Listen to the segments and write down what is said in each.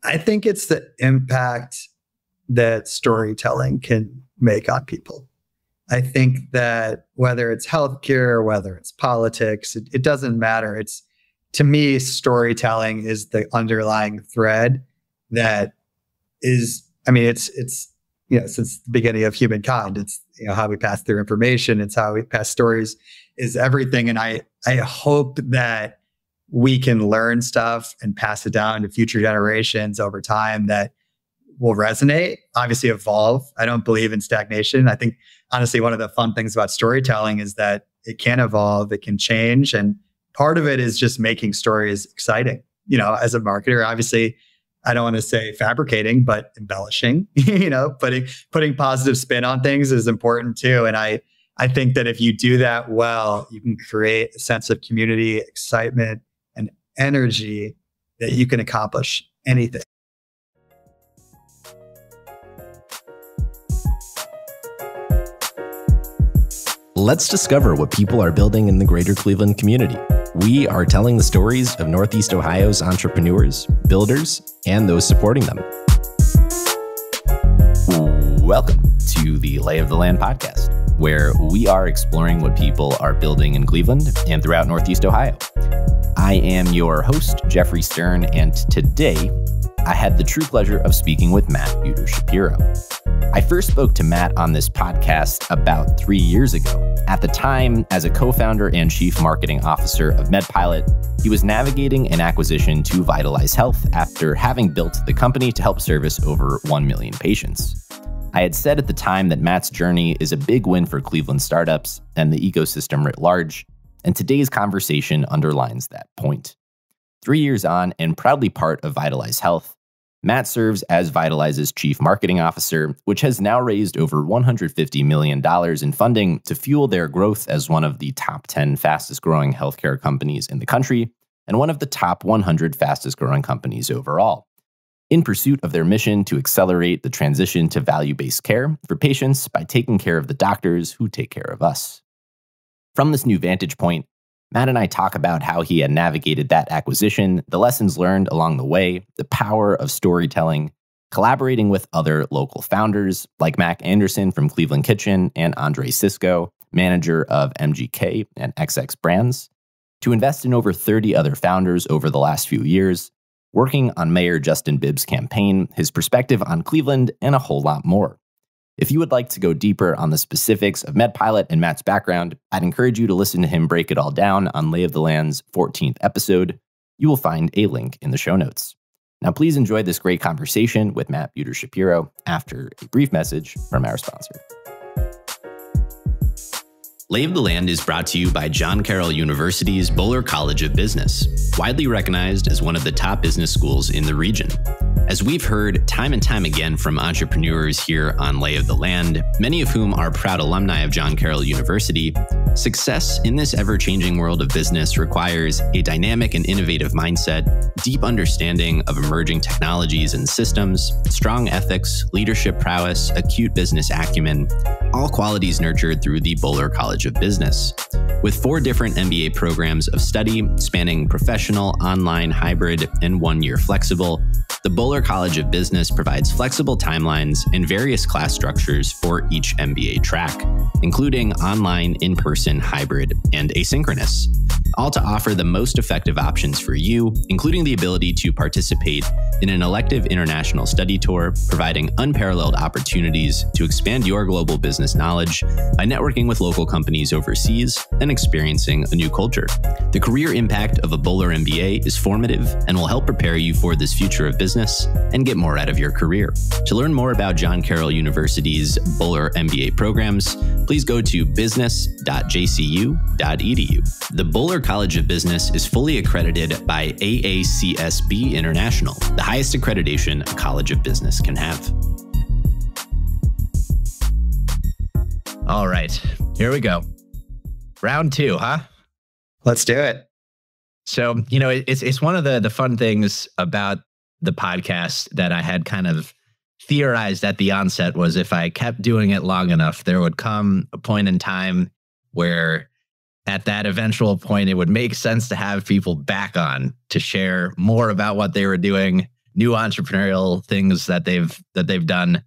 I think it's the impact that storytelling can make on people. I think that whether it's healthcare or whether it's politics, it doesn't matter. To me, storytelling is the underlying thread that is, it's since the beginning of humankind, it's, how we pass through information. It's how we pass stories is everything. And I hope that we can learn stuff and pass it down to future generations over time that will resonate, obviously evolve. I don't believe in stagnation. I think, honestly, one of the fun things about storytelling is that it can evolve, it can change. And part of it is just making stories exciting. As a marketer, obviously, I don't want to say fabricating, but embellishing, putting positive spin on things is important too. And I think that if you do that well, you can create a sense of community, excitement, and energy that you can accomplish anything. Let's discover what people are building in the greater Cleveland community. We are telling the stories of Northeast Ohio's entrepreneurs, builders, and those supporting them. Welcome to the Lay of the Land podcast, where we are exploring what people are building in Cleveland and throughout Northeast Ohio. I am your host, Jeffrey Stern, and today I had the true pleasure of speaking with Matt Shapiro. I first spoke to Matt on this podcast about 3 years ago. At the time, as a co-founder and chief marketing officer of MedPilot, he was navigating an acquisition to Vytalize Health after having built the company to help service over 1 million patients. I had said at the time that Matt's journey is a big win for Cleveland startups and the ecosystem writ large, and today's conversation underlines that point. 3 years on and proudly part of Vytalize Health, Matt serves as Vytalize's chief marketing officer, which has now raised over $150 million in funding to fuel their growth as one of the top 10 fastest growing healthcare companies in the country and one of the top 100 fastest growing companies overall, in pursuit of their mission to accelerate the transition to value-based care for patients by taking care of the doctors who take care of us. From this new vantage point, Matt and I talk about how he had navigated that acquisition, the lessons learned along the way, the power of storytelling, collaborating with other local founders like Mac Anderson from Cleveland Kitchen and Andre Cisco, manager of MGK and XX Brands, to invest in over 30 other founders over the last few years, working on Mayor Justin Bibb's campaign, his perspective on Cleveland, and a whole lot more. If you would like to go deeper on the specifics of MedPilot and Matt's background, I'd encourage you to listen to him break it all down on Lay of the Land's 14th episode. You will find a link in the show notes. Now, please enjoy this great conversation with Matt Shapiro after a brief message from our sponsor. Lay of the Land is brought to you by John Carroll University's Boler College of Business, widely recognized as one of the top business schools in the region. As we've heard time and time again from entrepreneurs here on Lay of the Land, many of whom are proud alumni of John Carroll University, success in this ever-changing world of business requires a dynamic and innovative mindset, deep understanding of emerging technologies and systems, strong ethics, leadership prowess, acute business acumen, all qualities nurtured through the Boler College of Business. With 4 different MBA programs of study spanning professional, online, hybrid, and 1-year flexible, the Boler College of Business provides flexible timelines and various class structures for each MBA track, including online, in-person, hybrid, and asynchronous, all to offer the most effective options for you, including the ability to participate in an elective international study tour, providing unparalleled opportunities to expand your global business knowledge by networking with local companies overseas and experiencing a new culture. The career impact of a Boler MBA is formative and will help prepare you for this future of business and get more out of your career. To learn more about John Carroll University's Boler MBA programs, please go to business.jcu.edu. The Boler College of Business is fully accredited by AACSB International, the highest accreditation a college of business can have. All right, here we go. Round 2, huh? Let's do it. So, it's one of the fun things about the podcast that I had kind of theorized at the onset was if I kept doing it long enough, there would come a point in time where at that eventual point, it would make sense to have people back on to share more about what they were doing, new entrepreneurial things that they've done,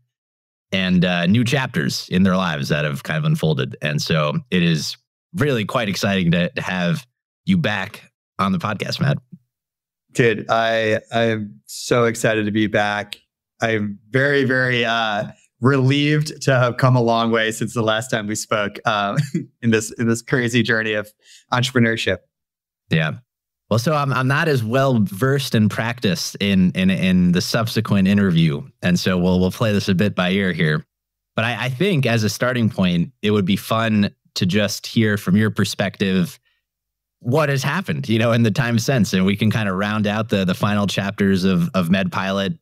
and new chapters in their lives that have kind of unfolded. And so it is really quite exciting to have you back on the podcast, Matt. Dude, I'm so excited to be back. I'm very, very relieved to have come a long way since the last time we spoke in this crazy journey of entrepreneurship. Yeah. Well, so I'm not as well versed and practiced in the subsequent interview, and so we'll play this a bit by ear here. But I think as a starting point, it would be fun to just hear from your perspective what has happened, in the time since, and we can kind of round out the final chapters of MedPilot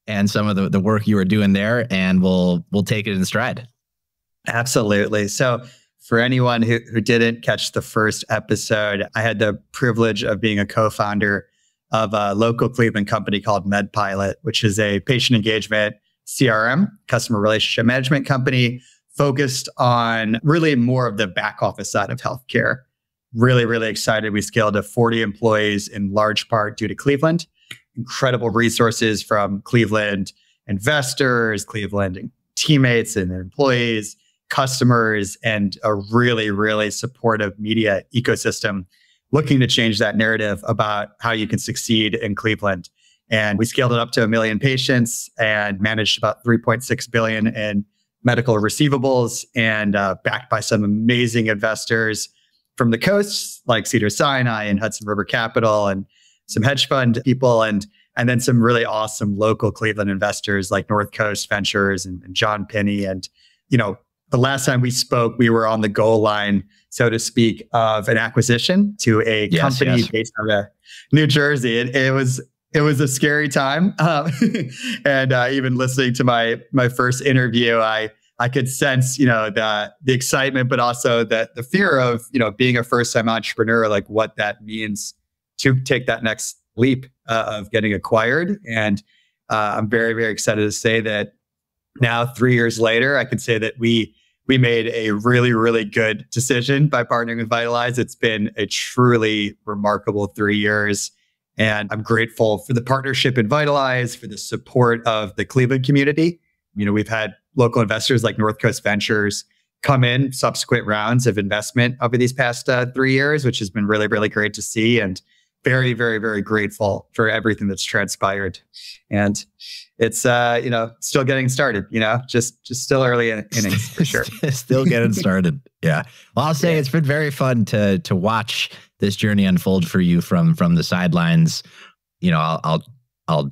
and some of the work you were doing there, and we'll take it in stride. Absolutely. So for anyone who didn't catch the first episode, I had the privilege of being a co-founder of a local Cleveland company called MedPilot, which is a patient engagement CRM, customer relationship management company, focused on really more of the back office side of healthcare. Really, really excited. We scaled to 40 employees in large part due to Cleveland. Incredible resources from Cleveland investors, Cleveland teammates and their employees, customers, and a really, really supportive media ecosystem looking to change that narrative about how you can succeed in Cleveland. And we scaled it up to 1 million patients and managed about $3.6 billion in medical receivables, and backed by some amazing investors from the coasts like Cedars-Sinai and Hudson River Capital, and some hedge fund people, and then some really awesome local Cleveland investors like North Coast Ventures and John Pinney. And, the last time we spoke, we were on the goal line, so to speak, of an acquisition to a company based out of New Jersey. It was a scary time. And even listening to my first interview, I could sense, the excitement, but also the fear of, being a first-time entrepreneur, like what that means to take that next leap of getting acquired. And I'm very, very excited to say that now, 3 years later, I can say that we made a really, really good decision by partnering with Vytalize. It's been a truly remarkable 3 years. And I'm grateful for the partnership in Vytalize, for the support of the Cleveland community. We've had local investors like North Coast Ventures come in subsequent rounds of investment over these past 3 years, which has been really, really great to see. And very, very, very grateful for everything that's transpired. And it's, still getting started, just still early innings for sure. Still getting started. Yeah. Well, I'll say it's been very fun to watch this journey unfold for you from the sidelines. I'll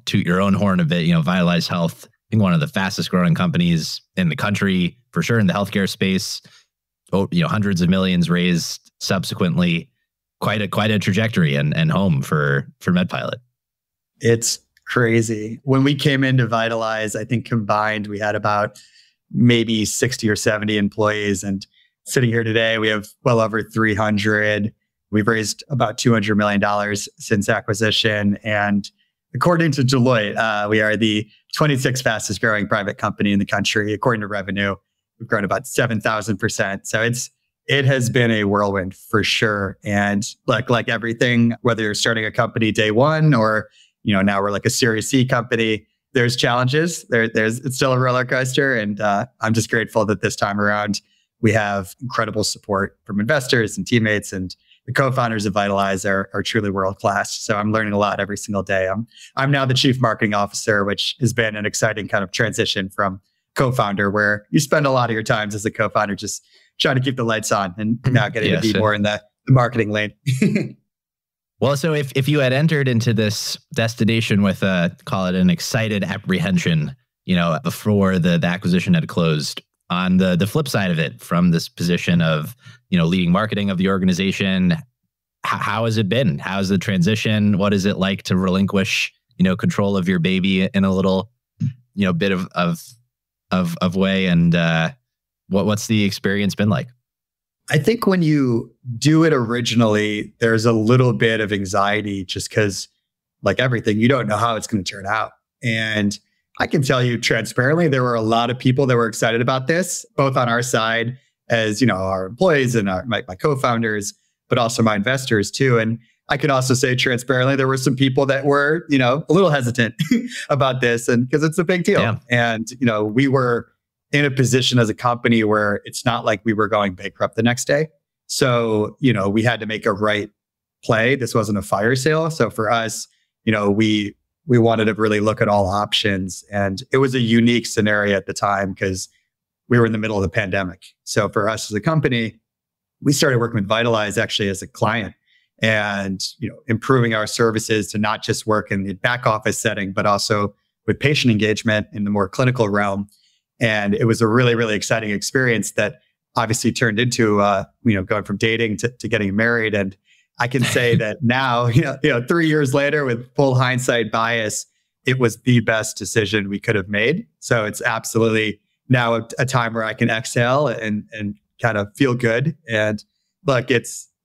toot your own horn a bit. Vytalize Health, I think one of the fastest growing companies in the country, for sure, in the healthcare space. Hundreds of millions raised subsequently. Quite a trajectory and home for MedPilot. It's crazy. When we came into Vytalize, I think combined we had about maybe 60 or 70 employees, and sitting here today, we have well over 300. We've raised about $200 million since acquisition. And according to Deloitte, we are the 26th fastest growing private company in the country. According to revenue, we've grown about 7,000%. So it has been a whirlwind for sure. And like everything, whether you're starting a company day one or, now we're like a Series C company, there's challenges. It's still a roller coaster. And I'm just grateful that this time around, we have incredible support from investors and teammates, and the co-founders of Vytalize are truly world-class. So I'm learning a lot every single day. I'm now the chief marketing officer, which has been an exciting kind of transition from co-founder, where you spend a lot of your times as a co-founder just trying to keep the lights on, and now getting to be more in the marketing lane. Well, so if you had entered into this destination with call it an excited apprehension, before the acquisition had closed, on the flip side of it, from this position of, leading marketing of the organization, how has it been? How's the transition? What is it like to relinquish, control of your baby in a little, bit of way? And what's the experience been like? I think when you do it originally, there's a little bit of anxiety just because, like everything, you don't know how it's going to turn out. And I can tell you transparently, there were a lot of people that were excited about this, both on our side as, our employees and my co-founders, but also my investors too. And I can also say transparently, there were some people that were, a little hesitant about this, and because it's a big deal. Yeah. And, we were in a position as a company where it's not like we were going bankrupt the next day. So, we had to make a right play. This wasn't a fire sale. So for us, we wanted to really look at all options. And it was a unique scenario at the time because we were in the middle of the pandemic. So for us as a company, we started working with Vytalize actually as a client, and improving our services to not just work in the back office setting, but also with patient engagement in the more clinical realm. And it was a really, really exciting experience that obviously turned into going from dating to getting married. And I can say that now, 3 years later, with full hindsight bias, it was the best decision we could have made. So it's absolutely now a time where I can exhale and kind of feel good. And look,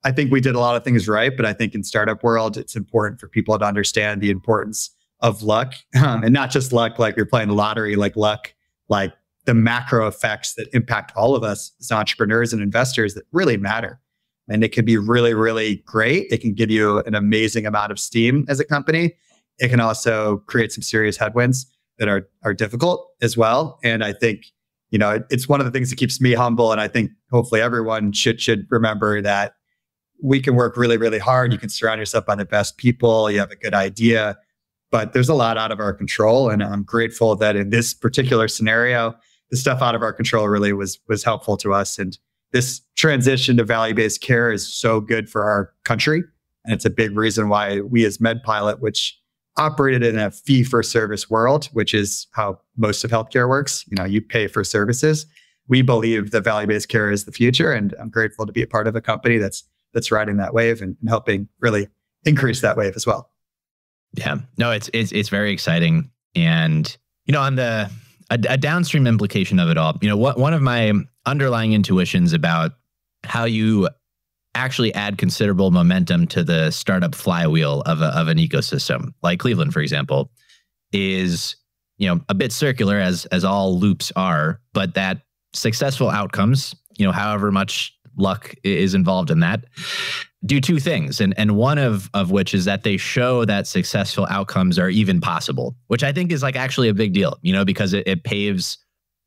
I think we did a lot of things right, but I think in startup world, it's important for people to understand the importance of luck, and not just luck like you're playing the lottery, like luck, like the macro effects that impact all of us as entrepreneurs and investors that really matter. And it can be really, really great. It can give you an amazing amount of steam as a company. It can also create some serious headwinds that are difficult as well. And I think, it's one of the things that keeps me humble. And I think hopefully everyone should remember that we can work really, really hard. You can surround yourself by the best people. You have a good idea, but there's a lot out of our control. And I'm grateful that in this particular scenario, the stuff out of our control really was helpful to us. And this transition to value-based care is so good for our country. And it's a big reason why we as MedPilot, which operated in a fee-for-service world, which is how most of healthcare works, you pay for services. We believe that value-based care is the future. And I'm grateful to be a part of a company that's riding that wave and helping really increase that wave as well. Yeah, no, it's very exciting. And, on a downstream implication of it all, one of my underlying intuitions about how you actually add considerable momentum to the startup flywheel of an ecosystem, like Cleveland, for example, is, a bit circular as all loops are, but that successful outcomes, however much luck is involved in that, do two things. And one of which is that they show that successful outcomes are even possible, which I think is actually a big deal, because it paves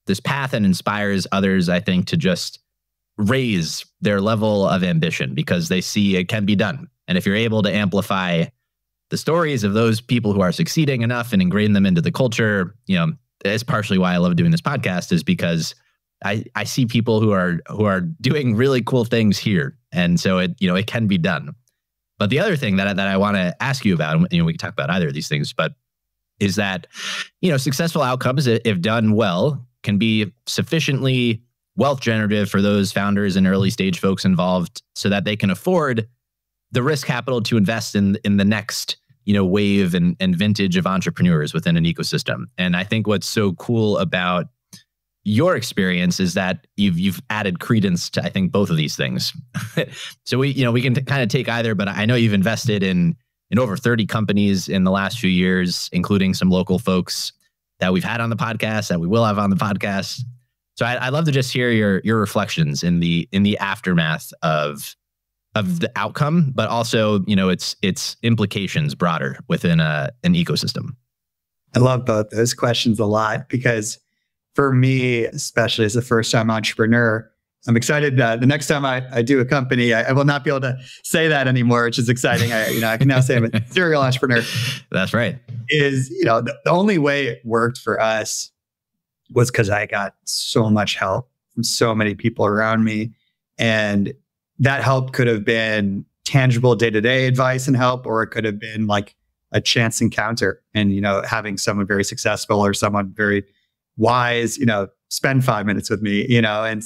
this path and inspires others, I think, to just raise their level of ambition because they see it can be done. And if you're able to amplify the stories of those people who are succeeding enough and ingrain them into the culture, it's partially why I love doing this podcast, is because I see people who are doing really cool things here. And so it can be done. But the other thing that I want to ask you about, and we can talk about either of these things, but is that, successful outcomes, if done well, can be sufficiently wealth generative for those founders and early stage folks involved so that they can afford the risk capital to invest in the next, wave and vintage of entrepreneurs within an ecosystem. And I think what's so cool about your experience is that you've added credence to, I think, both of these things. So we can kind of take either, but I know you've invested in over 30 companies in the last few years, including some local folks that we've had on the podcast, that we will have on the podcast. So I'd love to just hear your reflections in the aftermath of the outcome, but also its implications broader within an ecosystem. I love both those questions a lot because for me, especially as a first-time entrepreneur, I'm excited. The next time I do a company, I will not be able to say that anymore, which is exciting. I can now say I'm a serial entrepreneur. That's right. The only way it worked for us was because I got so much help from so many people around me. And that help could have been tangible day-to-day advice and help, or it could have been like a chance encounter and, having someone very successful or someone very wise, spend 5 minutes with me, and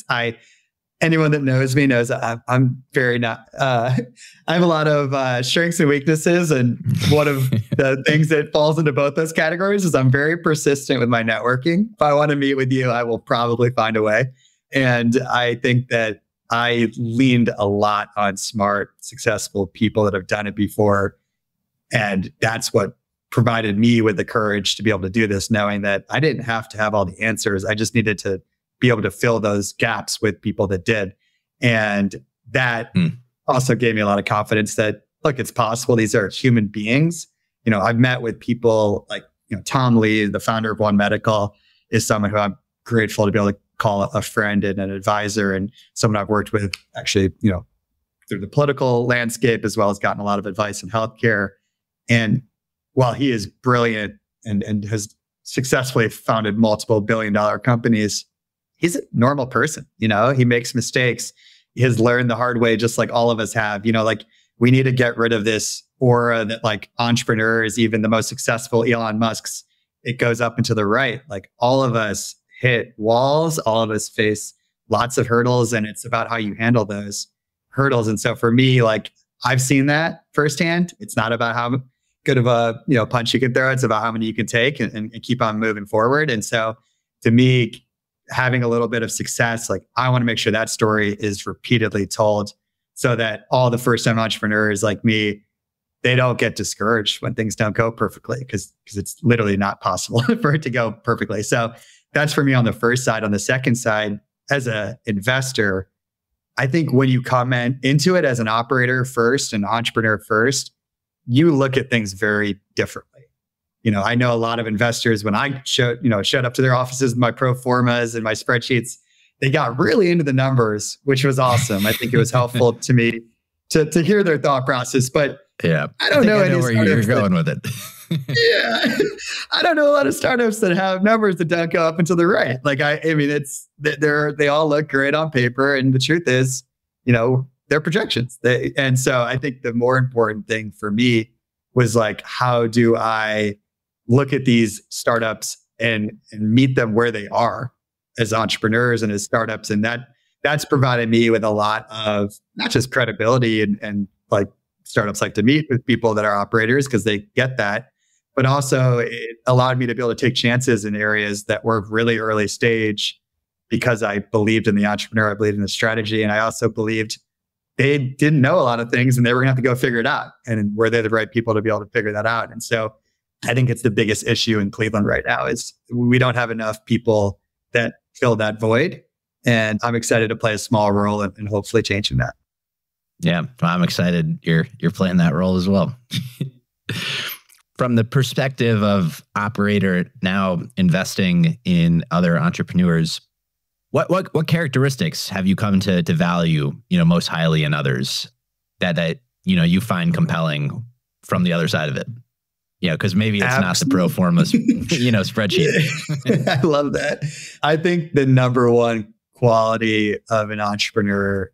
anyone that knows me knows I'm very not, I have a lot of strengths and weaknesses. And one of the things that falls into both those categories is I'm very persistent with my networking. If I want to meet with you, I will probably find a way. And I think that I leaned a lot on smart, successful people that have done it before. And that's what provided me with the courage to be able to do this, knowing that I didn't have to have all the answers. I just needed to be able to fill those gaps with people that did. And that also gave me a lot of confidence that look, it's possible. These are human beings. I've met with people like, Tom Lee, the founder of One Medical, is someone who I'm grateful to be able to call a friend and an advisor, and someone I've worked with actually, through the political landscape, as well as gotten a lot of advice in healthcare. And while he is brilliant and has successfully founded multiple billion-dollar companies, he's a normal person. He makes mistakes. He has learned the hard way, just like all of us have. Like, we need to get rid of this aura that like entrepreneurs, even the most successful Elon Musks, it goes up and to the right. Like, all of us hit walls, all of us face lots of hurdles, and it's about how you handle those hurdles. And so for me, like, I've seen that firsthand. It's not about how good of a punch you can throw. It's about how many you can take and keep on moving forward. And so to me, having a little bit of success, like, I want to make sure that story is repeatedly told so that all the first-time entrepreneurs like me, they don't get discouraged when things don't go perfectly, because it's literally not possible for it to go perfectly. So that's for me on the first side. On the second side, as an investor, I think when you come into it as an operator first, an entrepreneur first, you look at things very differently. I know a lot of investors, when I showed up to their offices with my pro formas and my spreadsheets, they got really into the numbers, which was awesome. I think it was helpful to me to hear their thought process. But yeah, I don't know where you're going with it. Yeah, I don't know a lot of startups that have numbers that don't go up and to the right. Like, I mean, they all look great on paper, and the truth is, they're projections. And so I think the more important thing for me was like, how do I look at these startups and meet them where they are as entrepreneurs and as startups, and that's provided me with a lot of not just credibility and like startups like to meet with people that are operators because they get that, but also it allowed me to be able to take chances in areas that were really early stage because I believed in the entrepreneur, I believed in the strategy, and I also believed they didn't know a lot of things and they were gonna have to go figure it out. And were they the right people to be able to figure that out? And so I think it's the biggest issue in Cleveland right now is we don't have enough people that fill that void. And I'm excited to play a small role in hopefully changing that. Yeah, I'm excited you're playing that role as well. From the perspective of operator now investing in other entrepreneurs, what characteristics have you come to value, most highly in others that you find compelling from the other side of it? Because maybe it's not the pro forma, spreadsheet. I love that. I think the number one quality of an entrepreneur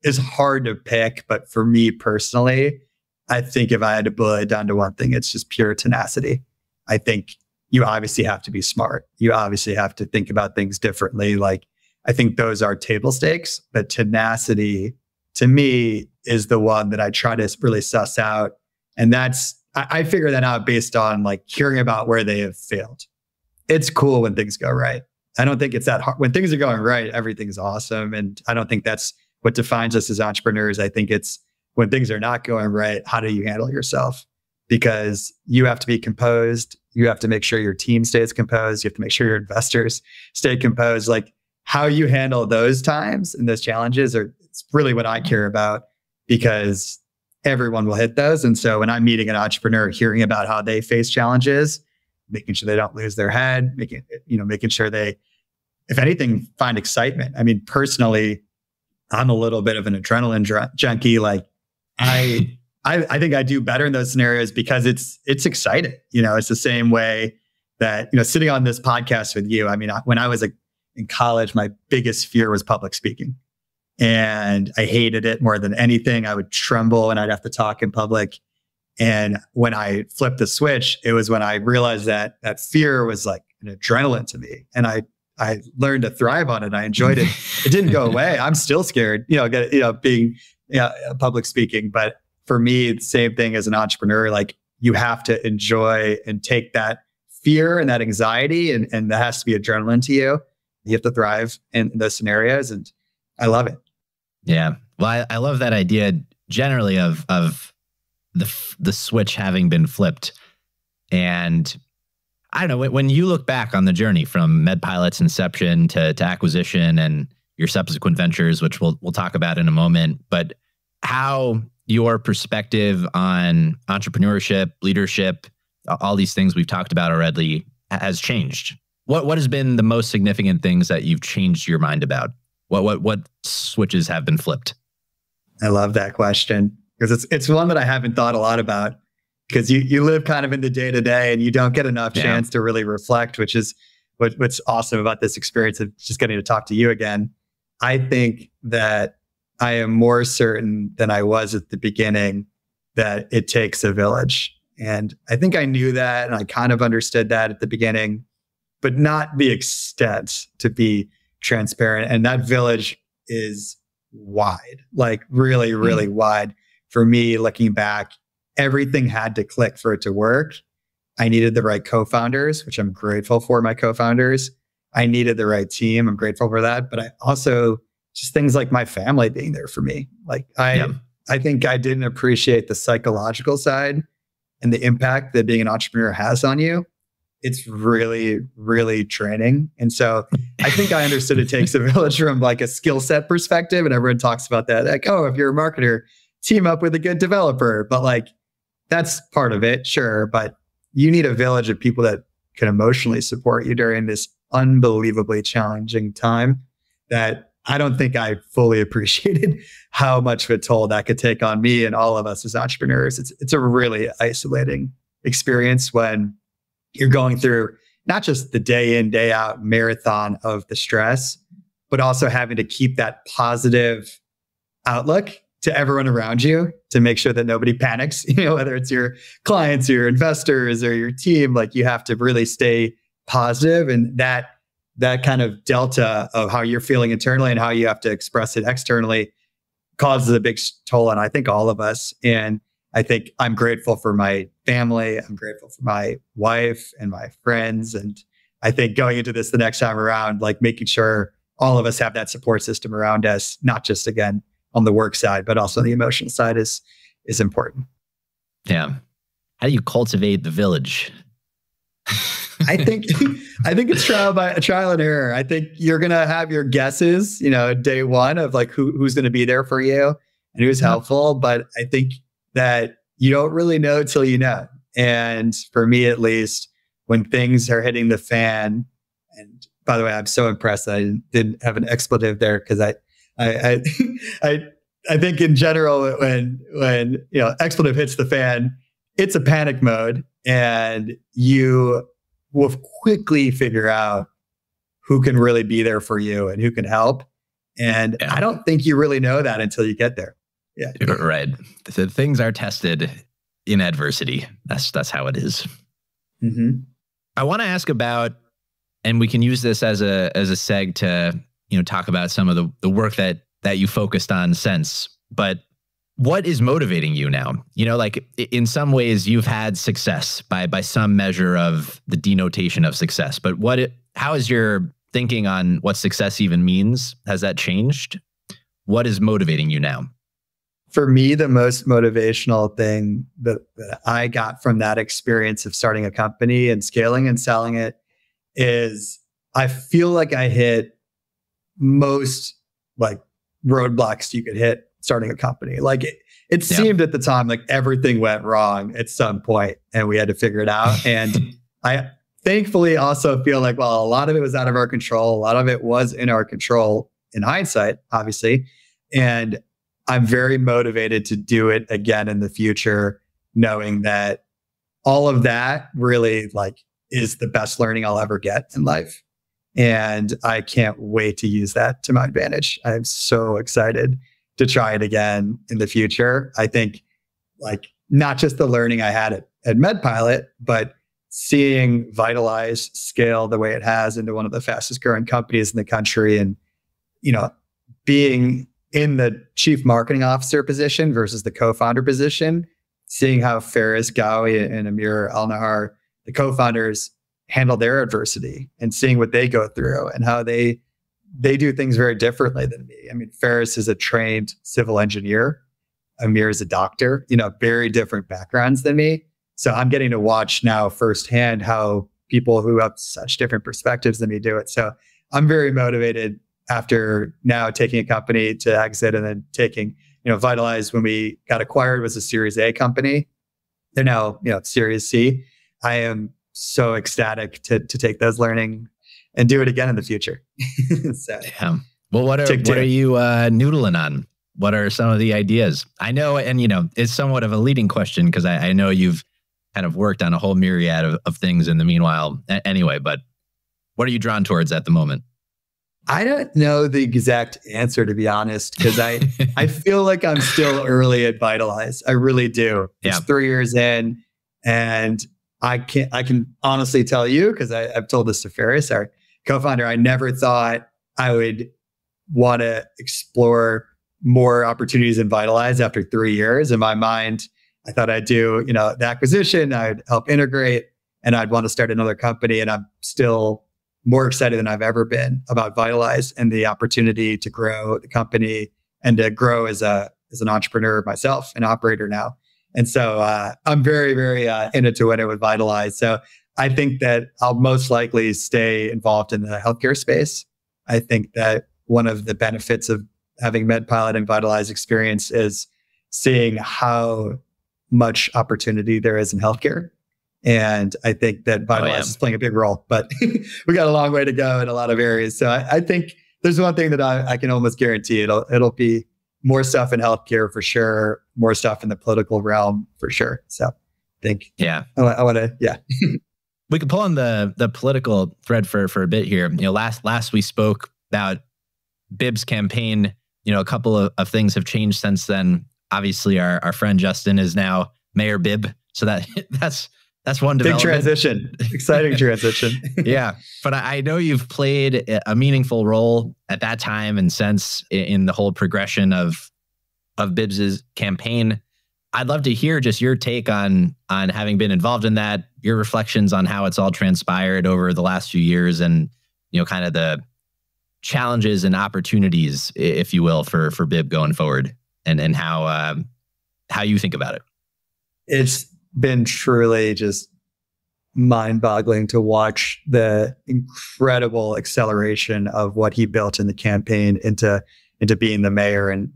is hard to pick, but for me personally, I think if I had to boil it down to one thing, it's just pure tenacity. I think you obviously have to be smart. You obviously have to think about things differently. Like, I think those are table stakes, but tenacity to me is the one that I try to really suss out. And I figure that out based on like hearing about where they have failed. It's cool when things go right. I don't think it's that hard. When things are going right, everything's awesome. And I don't think that's what defines us as entrepreneurs. I think it's when things are not going right, how do you handle yourself? Because you have to be composed. You have to make sure your team stays composed. You have to make sure your investors stay composed. Like, how you handle those times and those challenges it's really what I care about, because everyone will hit those. And so when I'm meeting an entrepreneur, hearing about how they face challenges, making sure they don't lose their head, making sure they, if anything, find excitement. I mean, personally, I'm a little bit of an adrenaline junkie. Like, I think I do better in those scenarios because it's exciting. It's the same way that, sitting on this podcast with you. I mean, when I was in college, my biggest fear was public speaking. And I hated it more than anything. I would tremble when I'd have to talk in public. And when I flipped the switch, it was when I realized that fear was like an adrenaline to me. And I learned to thrive on it. I enjoyed it. It didn't go away. I'm still scared, being public speaking. But for me, it's the same thing as an entrepreneur. Like, you have to enjoy and take that fear and that anxiety, and that has to be adrenaline to you. You have to thrive in those scenarios, and I love it. Yeah. Well, I love that idea generally of the switch having been flipped. And I don't know, when you look back on the journey from MedPilot's inception to acquisition and your subsequent ventures, which we'll talk about in a moment, but how your perspective on entrepreneurship, leadership, all these things we've talked about already has changed? What has been the most significant things that you've changed your mind about? What switches have been flipped? I love that question because it's one that I haven't thought a lot about, because you live kind of in the day to day and you don't get enough chance to really reflect, which is what's awesome about this experience of just getting to talk to you again. I think that I am more certain than I was at the beginning that it takes a village. And I think I knew that and I kind of understood that at the beginning, but not the extent to be transparent. And that village is wide, like really, really wide. For me, looking back, everything had to click for it to work. I needed the right co-founders, which I'm grateful for my co-founders. I needed the right team. I'm grateful for that. But I also just things like my family being there for me. Like I think I didn't appreciate the psychological side and the impact that being an entrepreneur has on you. It's really, really draining. And so I think I understood it takes a village from like a skill set perspective. And everyone talks about that. Like, oh, if you're a marketer, team up with a good developer. But like, that's part of it, sure. But you need a village of people that can emotionally support you during this unbelievably challenging time that I don't think I fully appreciated how much of a toll that could take on me and all of us as entrepreneurs. It's a really isolating experience when you're going through not just the day in, day out marathon of the stress, but also having to keep that positive outlook to everyone around you to make sure that nobody panics, whether it's your clients, your investors, or your team. Like you have to really stay positive, and that kind of delta of how you're feeling internally and how you have to express it externally causes a big toll on, I think, all of us. And I think I'm grateful for my family. I'm grateful for my wife and my friends. And I think going into this the next time around, like making sure all of us have that support system around us, not just, again, on the work side, but also on the emotional side is important. Yeah. How do you cultivate the village? I think it's trial and error. I think you're going to have your guesses, day one of like who's going to be there for you and who's helpful. But I think that you don't really know till you know. And for me, at least, when things are hitting the fan, and by the way, I'm so impressed that I didn't have an expletive there, because I think in general, when expletive hits the fan, it's a panic mode, and you will quickly figure out who can really be there for you and who can help. And I don't think you really know that until you get there. Yeah, right. So things are tested in adversity. That's how it is. Mm-hmm. I want to ask about, and we can use this as a seg to talk about some of the work that you focused on since. But what is motivating you now? Like in some ways you've had success by some measure of the denotation of success. But how is your thinking on what success even means? Has that changed? What is motivating you now? For me, the most motivational thing that I got from that experience of starting a company and scaling and selling it is I feel like I hit most like roadblocks you could hit starting a company. Like it seemed at the time like everything went wrong at some point and we had to figure it out. And I thankfully also feel like, well, a lot of it was out of our control. A lot of it was in our control in hindsight, obviously. And I'm very motivated to do it again in the future, knowing that all of that really like is the best learning I'll ever get in life. And I can't wait to use that to my advantage. I'm so excited to try it again in the future. I think like not just the learning I had at MedPilot, but seeing Vytalize scale the way it has into one of the fastest growing companies in the country, and, being in the chief marketing officer position versus the co-founder position, seeing how Faris Gawi and Amir Al-Nahar, the co-founders, handle their adversity and seeing what they go through and how they do things very differently than me. I mean, Faris is a trained civil engineer. Amir is a doctor, very different backgrounds than me. So I'm getting to watch now firsthand how people who have such different perspectives than me do it. So I'm very motivated after now taking a company to exit and then taking, Vytalize, when we got acquired, was a Series A company. They're now, Series C. I am so ecstatic to take those learning and do it again in the future. So, yeah. Well, what are you noodling on? What are some of the ideas? I know, and it's somewhat of a leading question because I know you've kind of worked on a whole myriad of things in the meanwhile. Anyway, but what are you drawn towards at the moment? I don't know the exact answer, to be honest, because I feel like I'm still early at Vytalize. I really do. Yeah. It's 3 years in, and I can honestly tell you, because I've told this to Ferris, our co-founder, I never thought I would want to explore more opportunities in Vytalize after 3 years. In my mind, I thought I'd do, the acquisition, I'd help integrate, and I'd want to start another company. And I'm still more excited than I've ever been about Vytalize and the opportunity to grow the company and to grow as an entrepreneur myself, an operator now. And so I'm very, very in it to win it with Vytalize. So I think that I'll most likely stay involved in the healthcare space. I think that one of the benefits of having MedPilot and Vytalize experience is seeing how much opportunity there is in healthcare. And I think that Vytalize is playing a big role, but we got a long way to go in a lot of areas. So I think there's one thing that I can almost guarantee it'll be more stuff in healthcare for sure, more stuff in the political realm for sure. So I think, I want to, we could pull on the political thread for a bit here. Last we spoke about Bib's campaign. A couple of things have changed since then. Obviously, our friend Justin is now Mayor Bib. So that's one development. Big transition, exciting transition. Yeah. But I know you've played a meaningful role at that time and since in the whole progression of Bib's campaign. I'd love to hear just your take on having been involved in that, your reflections on how it's all transpired over the last few years and, kind of the challenges and opportunities, if you will, for Bib going forward and how you think about it. It's been truly just mind-boggling to watch the incredible acceleration of what he built in the campaign into being the mayor. And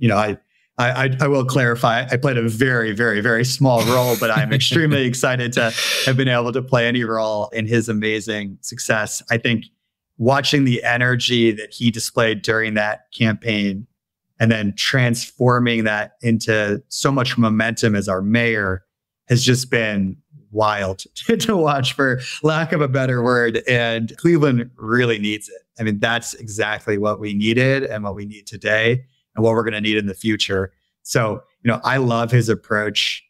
I will clarify, I played a very, very, very small role, but I'm extremely excited to have been able to play any role in his amazing success. I think watching the energy that he displayed during that campaign and then transforming that into so much momentum as our mayor has just been wild to watch, for lack of a better word. And Cleveland really needs it. I mean, that's exactly what we needed and what we need today and what we're going to need in the future. So, I love his approach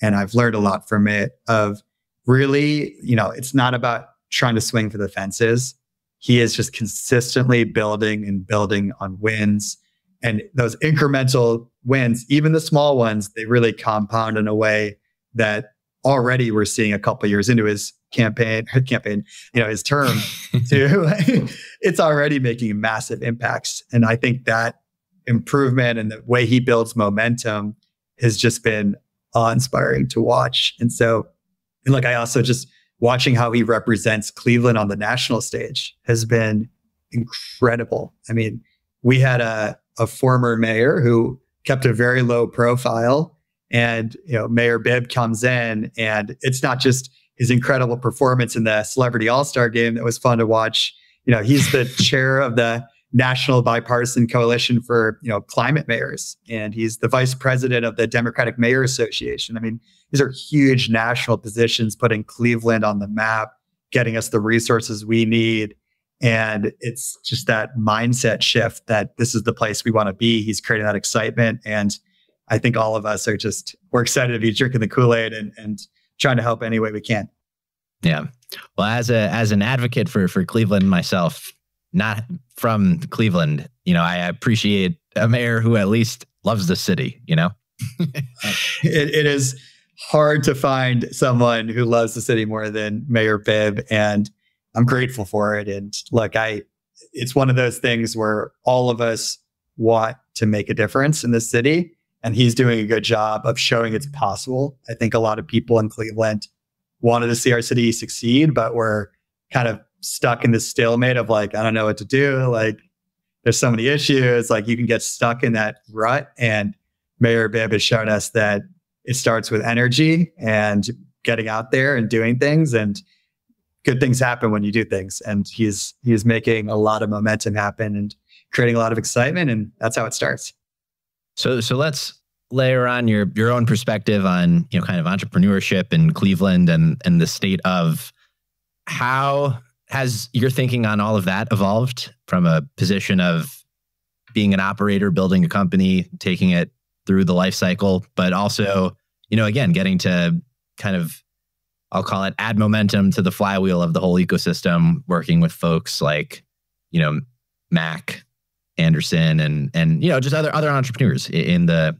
and I've learned a lot from it of really, it's not about trying to swing for the fences. He is just consistently building and building on wins. And those incremental wins, even the small ones, they really compound in a way that already we're seeing a couple of years into his campaign, his term, it's already making massive impacts. And I think that improvement and the way he builds momentum has just been awe-inspiring to watch. And so, I also just watching how he represents Cleveland on the national stage has been incredible. I mean, we had a former mayor who kept a very low profile. And, Mayor Bib comes in and it's not just his incredible performance in the Celebrity All-Star game that was fun to watch. He's the chair of the National Bipartisan Coalition for, Climate Mayors. And he's the vice president of the Democratic Mayor Association. I mean, these are huge national positions, putting Cleveland on the map, getting us the resources we need. And it's just that mindset shift that this is the place we want to be. He's creating that excitement. And I think all of us we're excited to be drinking the Kool-Aid and trying to help any way we can. Yeah. Well, as an advocate for Cleveland myself, not from Cleveland, I appreciate a mayor who at least loves the city, It is hard to find someone who loves the city more than Mayor Bib. And I'm grateful for it. And look, it's one of those things where all of us want to make a difference in this city. And he's doing a good job of showing it's possible. I think a lot of people in Cleveland wanted to see our city succeed, but we're kind of stuck in this stalemate of I don't know what to do. There's so many issues. You can get stuck in that rut. And Mayor Bibb has shown us that it starts with energy and getting out there and doing things, and good things happen when you do things. And he's making a lot of momentum happen and creating a lot of excitement, and that's how it starts. So let's layer on your own perspective on, kind of entrepreneurship in Cleveland and the state of how has your thinking on all of that evolved from a position of being an operator, building a company, taking it through the life cycle, but also, again, getting to kind of, I'll call it, add momentum to the flywheel of the whole ecosystem, working with folks like, Mac, Anderson, and just other entrepreneurs in the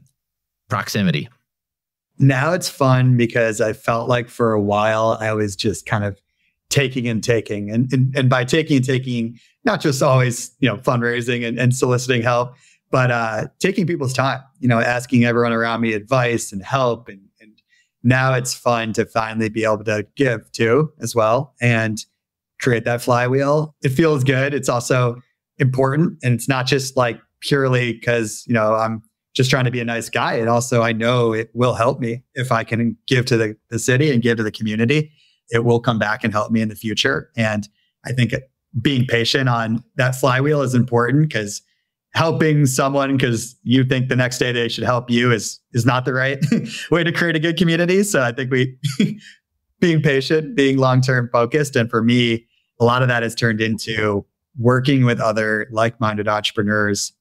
proximity. Now it's fun because I felt like for a while I was just kind of taking and taking. And by taking and taking, not just always, fundraising and soliciting help, but taking people's time, asking everyone around me advice and help. And now it's fun to finally be able to give too as well and create that flywheel. It feels good. It's also important. And it's not just like purely because, I'm just trying to be a nice guy. And also I know it will help me if I can give to the city and give to the community. It will come back and help me in the future. And I think being patient on that flywheel is important, because helping someone because you think the next day they should help you is not the right way to create a good community. So I think being patient, being long-term focused. And for me, a lot of that has turned into working with other like-minded entrepreneurs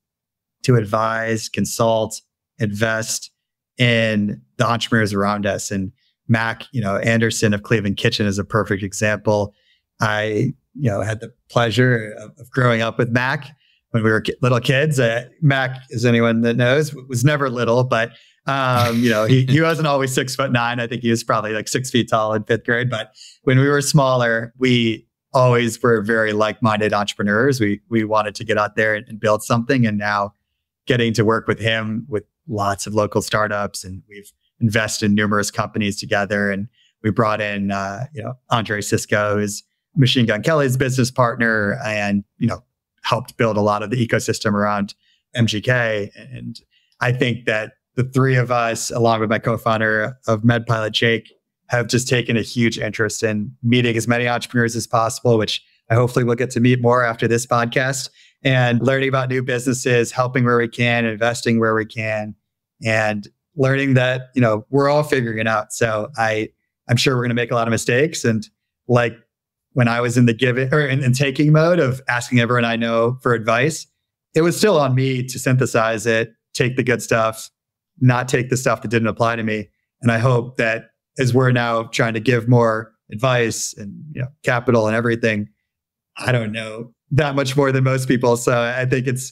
to advise, consult, invest in the entrepreneurs around us. And Mac, Anderson of Cleveland Kitchen is a perfect example. I, had the pleasure of growing up with Mac when we were little kids. Mac, as anyone that knows, was never little, but he wasn't always 6'9". I think he was probably like 6 feet tall in 5th grade. But when we were smaller, we always were very like-minded entrepreneurs. We wanted to get out there and build something. And now getting to work with him with lots of local startups, and we've invested in numerous companies together. And we brought in, Andre Cisco, who's Machine Gun Kelly's business partner, and, helped build a lot of the ecosystem around MGK. And I think that the three of us, along with my co-founder of MedPilot, Jake, have just taken a huge interest in meeting as many entrepreneurs as possible, which I hopefully will get to meet more after this podcast, and learning about new businesses, helping where we can, investing where we can, and learning that, we're all figuring it out. So I'm sure we're going to make a lot of mistakes. And like when I was in the giving or in taking mode of asking everyone I know for advice, it was still on me to synthesize it, take the good stuff, not take the stuff that didn't apply to me. And I hope that as we're now trying to give more advice and capital and everything, I don't know that much more than most people. So I think it's,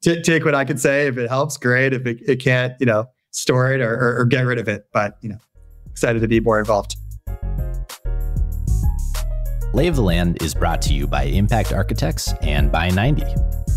take what I can say. If it helps, great. If it can't, store it or get rid of it. But, excited to be more involved. Lay of the Land is brought to you by Impact Architects and by 90.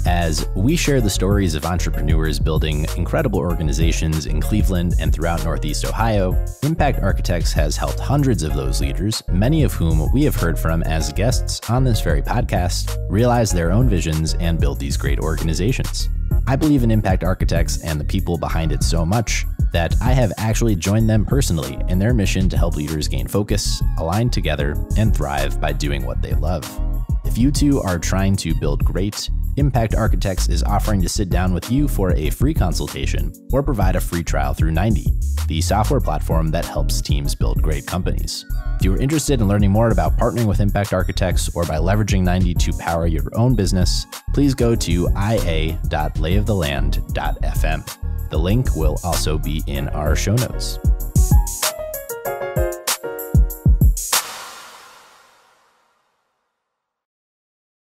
As we share the stories of entrepreneurs building incredible organizations in Cleveland and throughout Northeast Ohio, Impact Architects has helped hundreds of those leaders, many of whom we have heard from as guests on this very podcast, realize their own visions and build these great organizations. I believe in Impact Architects and the people behind it so much that I have actually joined them personally in their mission to help leaders gain focus, align together, and thrive by doing what they love. If you too are trying to build great, Impact Architects is offering to sit down with you for a free consultation or provide a free trial through 90, the software platform that helps teams build great companies. If you are interested in learning more about partnering with Impact Architects or by leveraging 90 to power your own business, please go to ia.layoftheland.fm. The link will also be in our show notes.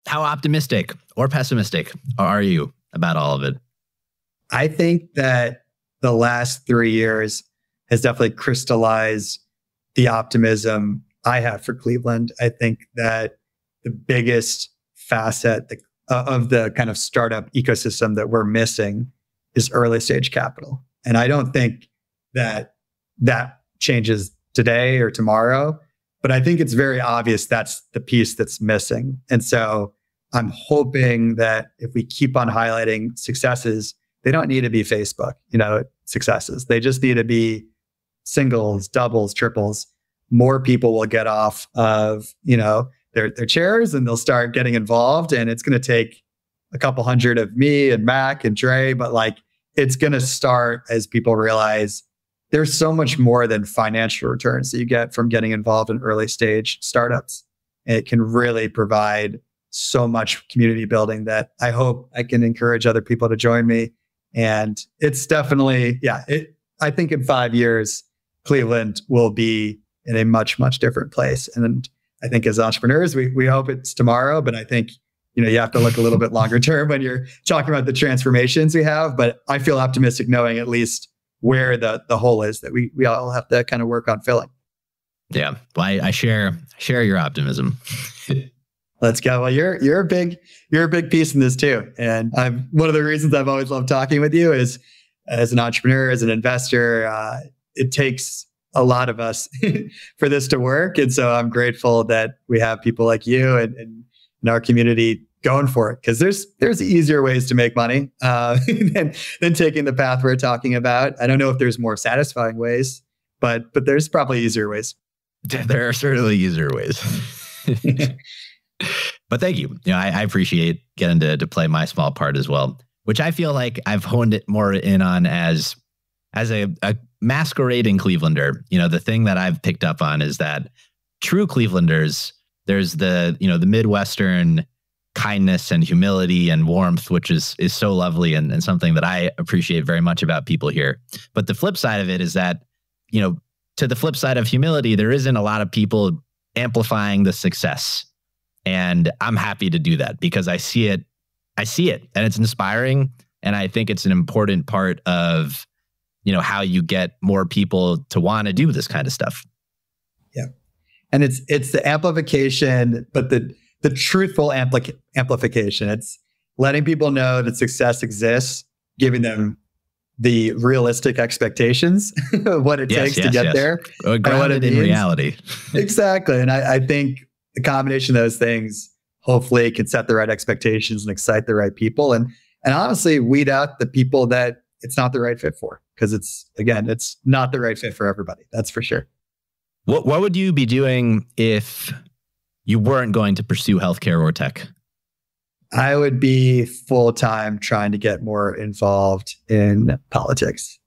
How optimistic or pessimistic are you about all of it? I think that the last 3 years has definitely crystallized the optimism I have for Cleveland. I think that the biggest facet of the kind of startup ecosystem that we're missing is early stage capital. And I don't think that changes today or tomorrow, but I think it's very obvious that's the piece that's missing. And so I'm hoping that if we keep on highlighting successes, they don't need to be Facebook, successes. They just need to be singles, doubles, triples. More people will get off of, their chairs, and they'll start getting involved. And it's going to take a couple hundred of me and Mac and Dre, but like, it's going to start as people realize there's so much more than financial returns that you get from getting involved in early stage startups. And it can really provide so much community building that I hope I can encourage other people to join me. And it's definitely, I think in 5 years, Cleveland will be in a much, much different place. And I think as entrepreneurs, we hope it's tomorrow, but I think, you have to look a little bit longer term when you're talking about the transformations we have. But I feel optimistic knowing at least where the hole is that we all have to kind of work on filling. Yeah. Well, I share your optimism. Let's go. Well, you're a big piece in this too. And one of the reasons I've always loved talking with you is as an entrepreneur, as an investor, it takes a lot of us for this to work. And so I'm grateful that we have people like you and in our community going for it, because there's easier ways to make money than taking the path we're talking about. I don't know if there's more satisfying ways, but there's probably easier ways. There are certainly easier ways. But thank you. I appreciate getting to play my small part as well, which I feel like I've honed it more in on as a masquerading Clevelander. The thing that I've picked up on is that true Clevelanders, there's the Midwestern kindness and humility and warmth, which is so lovely and something that I appreciate very much about people here. But the flip side of it is that, to the flip side of humility, there isn't a lot of people amplifying the success. And I'm happy to do that because I see it and it's inspiring. And I think it's an important part of, how you get more people to want to do this kind of stuff. Yeah. And it's the amplification, but the truthful amplification. It's letting people know that success exists, giving them the realistic expectations of what it takes to get there. Grounded in reality. Exactly. And I think the combination of those things hopefully can set the right expectations and excite the right people. And honestly, weed out the people that it's not the right fit for. Because it's not the right fit for everybody. That's for sure. What would you be doing if you weren't going to pursue healthcare or tech? I would be full-time trying to get more involved in politics.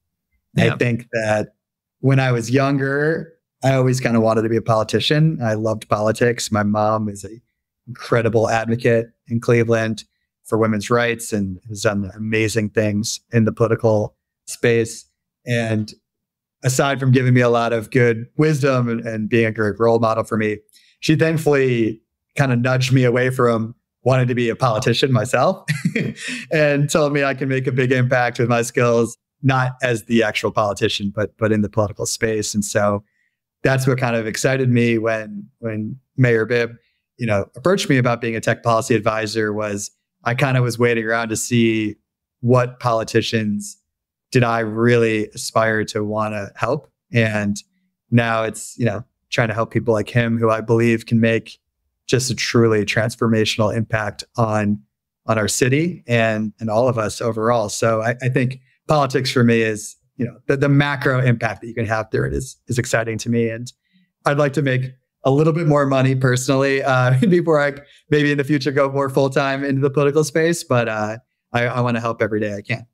Yeah. I think that when I was younger, I always kind of wanted to be a politician. I loved politics. My mom is an incredible advocate in Cleveland for women's rights and has done amazing things in the political space. And aside from giving me a lot of good wisdom and being a great role model for me, she thankfully kind of nudged me away from wanting to be a politician myself and told me I can make a big impact with my skills, not as the actual politician, but in the political space. And so that's what kind of excited me when Mayor Bibb, approached me about being a tech policy advisor. Was I kind of was waiting around to see what politicians did I really aspire to want to help. And now it's, trying to help people like him who I believe can make just a truly transformational impact on our city and all of us overall. So I think politics for me is, the macro impact that you can have through it is exciting to me. And I'd like to make a little bit more money personally before I maybe in the future go more full-time into the political space. But I want to help every day I can.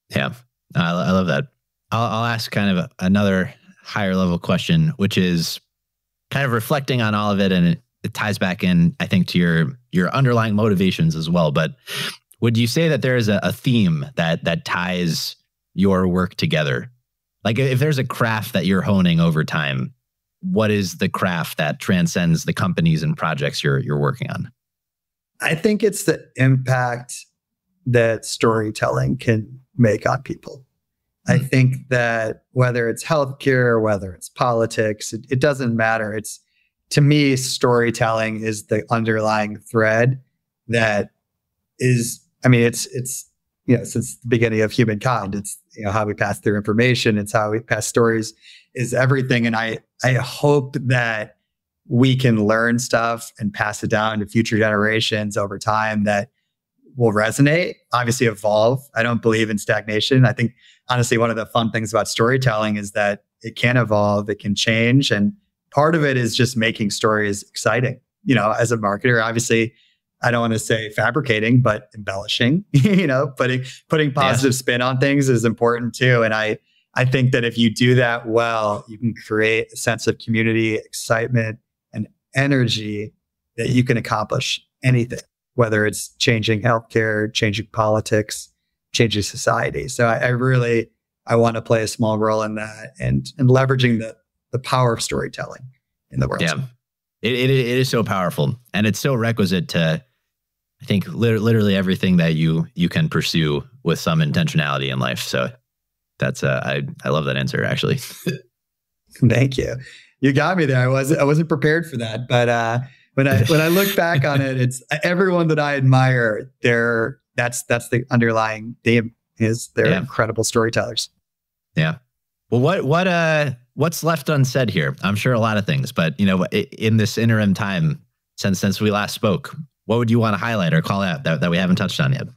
Yeah, I love that. I'll ask kind of another higher level question, which is kind of reflecting on all of it. And it ties back in, I think, to your underlying motivations as well. But would you say that there is a theme that ties your work together? Like if there's a craft that you're honing over time, what is the craft that transcends the companies and projects you're working on? I think it's the impact that storytelling can make on people. I think that whether it's healthcare or whether it's politics, it doesn't matter. To me, storytelling is the underlying thread that is, it's since the beginning of humankind, it's, how we pass through information. It's how we pass stories is everything. And I hope that we can learn stuff and pass it down to future generations over time that will resonate, obviously evolve. I don't believe in stagnation. I think honestly, one of the fun things about storytelling is that it can evolve, it can change. And part of it is just making stories exciting. As a marketer, obviously, I don't want to say fabricating, but embellishing, putting positive spin on things is important too. And I think that if you do that well, you can create a sense of community, excitement, and energy that you can accomplish anything, whether it's changing healthcare, changing politics, changing society. So I want to play a small role in that and leveraging the power of storytelling in the world. Yeah, it is so powerful, and it's so requisite to, I think, literally everything that you can pursue with some intentionality in life. So that's I love that answer, actually. Thank you. You got me there. I wasn't prepared for that, but when I look back on it, it's everyone that I admire. That's the underlying theme is they're incredible storytellers. Yeah. Well, what's left unsaid here? I'm sure a lot of things, but in this interim time since we last spoke, what would you want to highlight or call out that we haven't touched on yet?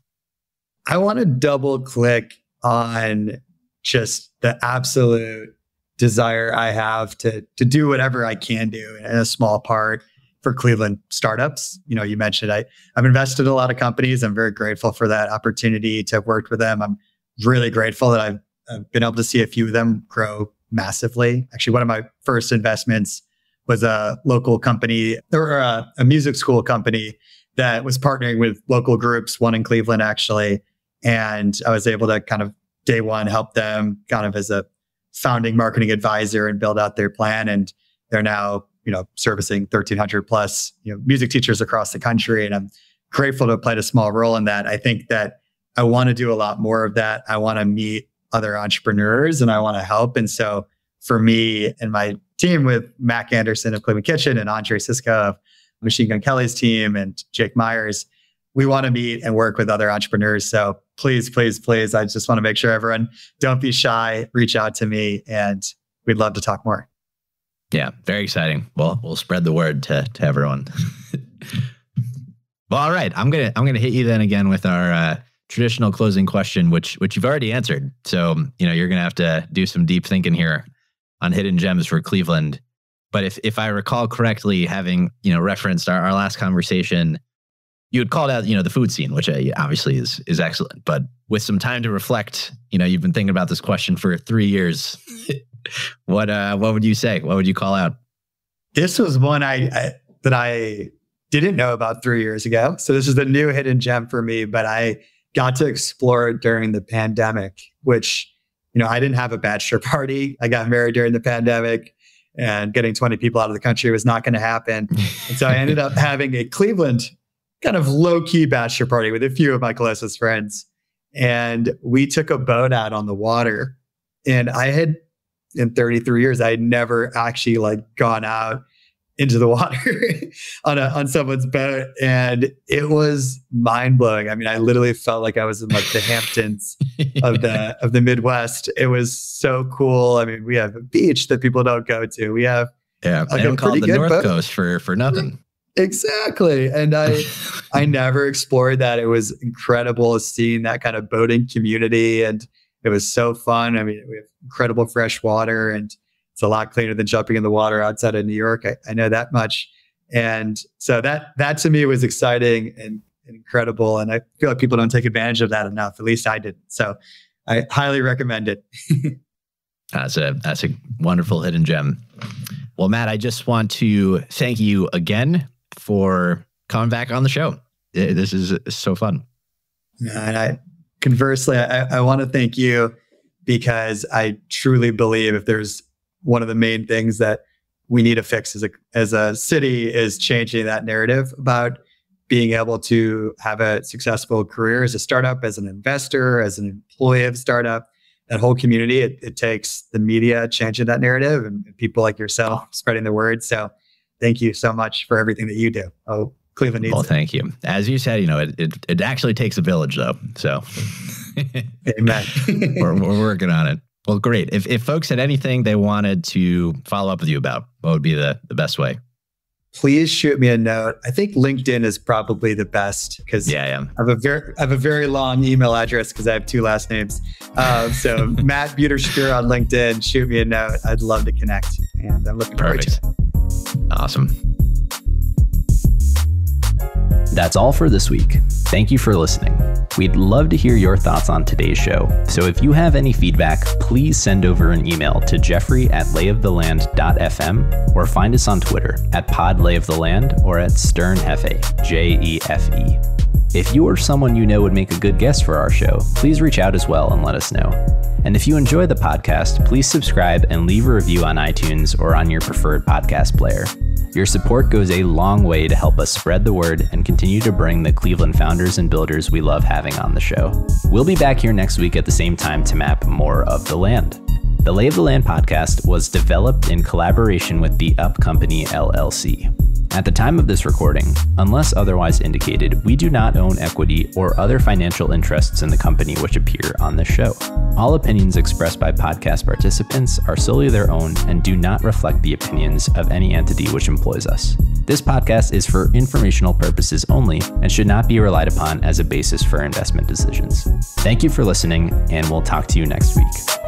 I want to double click on just the absolute desire I have to do whatever I can do in a small part for Cleveland startups. You mentioned I've invested in a lot of companies. I'm very grateful for that opportunity to have worked with them. I'm really grateful that I've been able to see a few of them grow massively. Actually, one of my first investments was a local company or a music school company that was partnering with local groups, one in Cleveland actually. And I was able to kind of day one help them kind of as a founding marketing advisor and build out their plan. And they're now, servicing 1,300 plus, music teachers across the country. And I'm grateful to have played a small role in that. I think that I want to do a lot more of that. I want to meet other entrepreneurs and I want to help. And so for me and my team with Mac Anderson of Cleveland Kitchen and Andre Siska of Machine Gun Kelly's team and Jake Myers, we want to meet and work with other entrepreneurs. So please, please, please, I just want to make sure everyone don't be shy, reach out to me and we'd love to talk more. Yeah, very exciting. Well, we'll spread the word to everyone. Well, all right. I'm gonna hit you then again with our traditional closing question, which you've already answered. So, you're going to have to do some deep thinking here on hidden gems for Cleveland. But if I recall correctly, having, referenced our last conversation, you had called out, the food scene, which obviously is excellent. But with some time to reflect, you've been thinking about this question for 3 years. What would you say? What would you call out? This was one that I didn't know about 3 years ago. So this is the new hidden gem for me, but I got to explore it during the pandemic, which, I didn't have a bachelor party. I got married during the pandemic and getting 20 people out of the country was not going to happen. And so I ended up having a Cleveland kind of low-key bachelor party with a few of my closest friends. And we took a boat out on the water. And in 33 years, I had never actually gone out into the water on someone's boat. And it was mind blowing. I mean, I literally felt like I was in the Hamptons of the Midwest. It was so cool. I mean, we have a beach that people don't go to. We have they don't call it the North Coast for nothing. Exactly. And I never explored that. It was incredible seeing that kind of boating community. And it was so fun. I mean, we have incredible fresh water and it's a lot cleaner than jumping in the water outside of New York. I know that much. And so that to me was exciting and incredible. And I feel like people don't take advantage of that enough. At least I didn't. So I highly recommend it. That's a wonderful hidden gem. Well, Matt, I just want to thank you again for coming back on the show. This is so fun. And conversely, I want to thank you because I truly believe if there's one of the main things that we need to fix as a city is changing that narrative about being able to have a successful career as a startup, as an investor, as an employee of a startup, that whole community. It takes the media changing that narrative and people like yourself spreading the word. So thank you so much for everything that you do. Oh, Cleveland needs it. Thank you. As you said, it actually takes a village though. So amen. we're working on it. Well, great. If folks had anything they wanted to follow up with you about, what would be the best way? please shoot me a note. I think LinkedIn is probably the best because I have a very long email address because I have 2 last names. So Matt Buter Shapiro on LinkedIn, shoot me a note. I'd love to connect, and I'm looking forward to it. Awesome. That's all for this week. Thank you for listening. We'd love to hear your thoughts on today's show. So if you have any feedback, please send over an email to jeffrey@layoftheland.fm or find us on Twitter @podlayoftheland or @sternhefe, JEFE. If you or someone you know would make a good guest for our show, please reach out as well and let us know. And if you enjoy the podcast, please subscribe and leave a review on iTunes or on your preferred podcast player. Your support goes a long way to help us spread the word and continue to bring the Cleveland founders and builders we love having on the show. We'll be back here next week at the same time to map more of the land. The Lay of the Land podcast was developed in collaboration with the Up Company, LLC. At the time of this recording, unless otherwise indicated, we do not own equity or other financial interests in the company which appear on this show. All opinions expressed by podcast participants are solely their own and do not reflect the opinions of any entity which employs us. This podcast is for informational purposes only and should not be relied upon as a basis for investment decisions. Thank you for listening, and we'll talk to you next week.